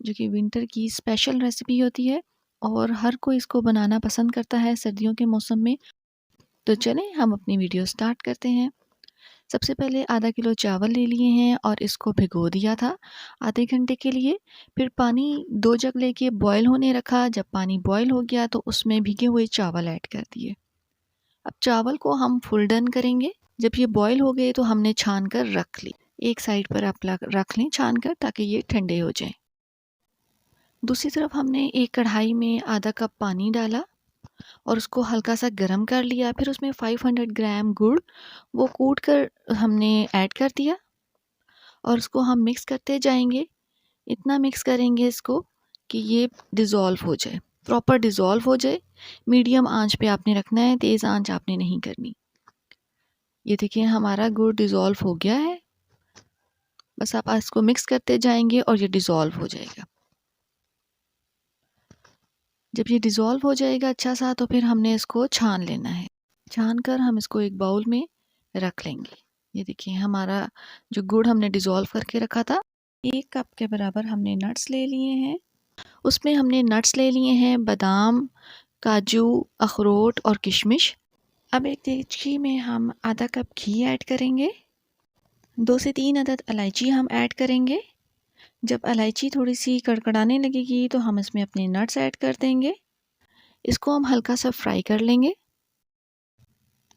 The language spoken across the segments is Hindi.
जो कि विंटर की स्पेशल रेसिपी होती है और हर कोई इसको बनाना पसंद करता है सर्दियों के मौसम में। तो चलें हम अपनी वीडियो स्टार्ट करते हैं। सबसे पहले आधा किलो चावल ले लिए हैं और इसको भिगो दिया था आधे घंटे के लिए। फिर पानी 2 जग लेके बॉयल होने रखा। जब पानी बॉयल हो गया तो उसमें भीगे हुए चावल ऐड कर दिए। अब चावल को हम फुल डन करेंगे। जब ये बॉयल हो गए तो हमने छान कर रख ली। एक साइड पर आप रख लें छान कर, ताकि ये ठंडे हो जाएं। दूसरी तरफ हमने एक कढ़ाई में आधा कप पानी डाला और उसको हल्का सा गर्म कर लिया। फिर उसमें 500 ग्राम गुड़ वो कूट कर हमने ऐड कर दिया और उसको हम मिक्स करते जाएंगे। इतना मिक्स करेंगे इसको कि ये डिज़ोल्व हो जाए, प्रॉपर डिज़ोल्व हो जाए। मीडियम आंच पे आपने रखना है, तेज़ आंच आपने नहीं करनी। ये देखिए हमारा गुड़ डिज़ोल्व हो गया है। बस आप इसको मिक्स करते जाएंगे और ये डिज़ोल्व हो जाएगा। जब ये डिज़ोल्व हो जाएगा अच्छा सा, तो फिर हमने इसको छान लेना है। छान कर हम इसको एक बाउल में रख लेंगे। ये देखिए हमारा जो गुड़ हमने डिज़ोल्व करके रखा था, 1 कप के बराबर हमने नट्स ले लिए हैं। उसमें हमने नट्स ले लिए हैं बादाम, काजू, अखरोट और किशमिश। अब एक देगची में हम आधा कप घी ऐड करेंगे। 2 से 3 अदद इलायची हम ऐड करेंगे। जब इलायची थोड़ी सी कड़कड़ाने लगेगी तो हम इसमें अपने नट्स ऐड कर देंगे। इसको हम हल्का सा फ्राई कर लेंगे।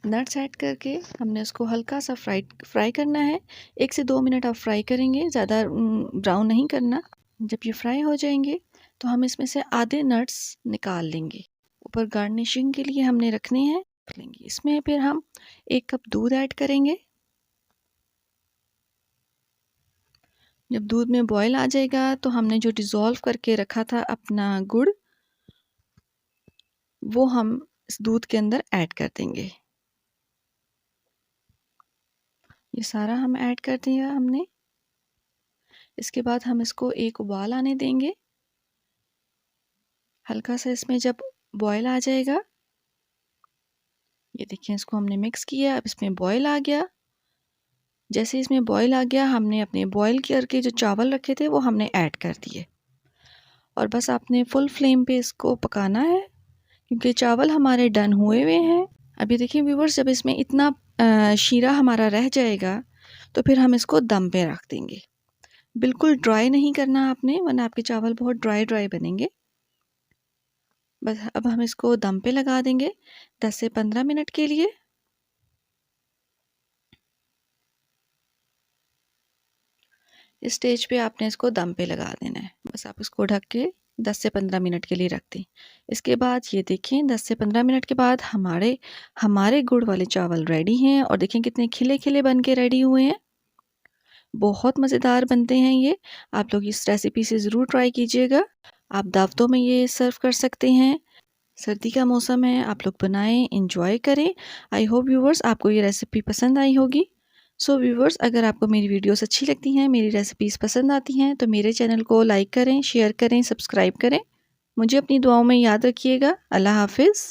नट्स ऐड करके हमने उसको हल्का सा फ्राई करना है। 1 से 2 मिनट आप फ्राई करेंगे, ज़्यादा ब्राउन नहीं करना। जब ये फ्राई हो जाएंगे तो हम इसमें से आधे नट्स निकाल लेंगे। ऊपर गार्निशिंग के लिए हमने रखने हैं। इसमें फिर हम 1 कप दूध ऐड करेंगे। जब दूध में बॉयल आ जाएगा तो हमने जो डिज़ोल्व करके रखा था अपना गुड़, वो हम इस दूध के अंदर ऐड कर देंगे। ये सारा हम ऐड कर दिया हमने। इसके बाद हम इसको एक उबाल आने देंगे। हल्का सा इसमें जब बॉयल आ जाएगा, ये देखिए इसको हमने मिक्स किया। अब इसमें बॉयल आ गया। जैसे इसमें बॉयल आ गया, हमने अपने बॉयल करके जो चावल रखे थे वो हमने ऐड कर दिए और बस आपने फुल फ्लेम पे इसको पकाना है, क्योंकि चावल हमारे डन हुए हुए हैं। अभी देखिए व्यूवर्स, जब इसमें इतना शीरा हमारा रह जाएगा तो फिर हम इसको दम पे रख देंगे। बिल्कुल ड्राई नहीं करना आपने, वरना आपके चावल बहुत ड्राई बनेंगे। बस अब हम इसको दम पे लगा देंगे 10 से 15 मिनट के लिए। इस स्टेज पे आपने इसको दम पे लगा देना है। बस आप इसको ढक के 10 से 15 मिनट के लिए रख दें। इसके बाद ये देखें 10 से 15 मिनट के बाद हमारे गुड़ वाले चावल रेडी हैं और देखें कितने खिले खिले बन के रेडी हुए हैं। बहुत मज़ेदार बनते हैं ये। आप लोग इस रेसिपी से ज़रूर ट्राई कीजिएगा। आप दावतों में ये सर्व कर सकते हैं। सर्दी का मौसम है, आप लोग बनाएं, इंजॉय करें। आई होप व्यूवर्स आपको ये रेसिपी पसंद आई होगी। सो व्यूवर्स, अगर आपको मेरी वीडियोस अच्छी लगती हैं, मेरी रेसिपीज़ पसंद आती हैं, तो मेरे चैनल को लाइक करें, शेयर करें, सब्सक्राइब करें। मुझे अपनी दुआओं में याद रखिएगा। अल्लाह हाफिज़।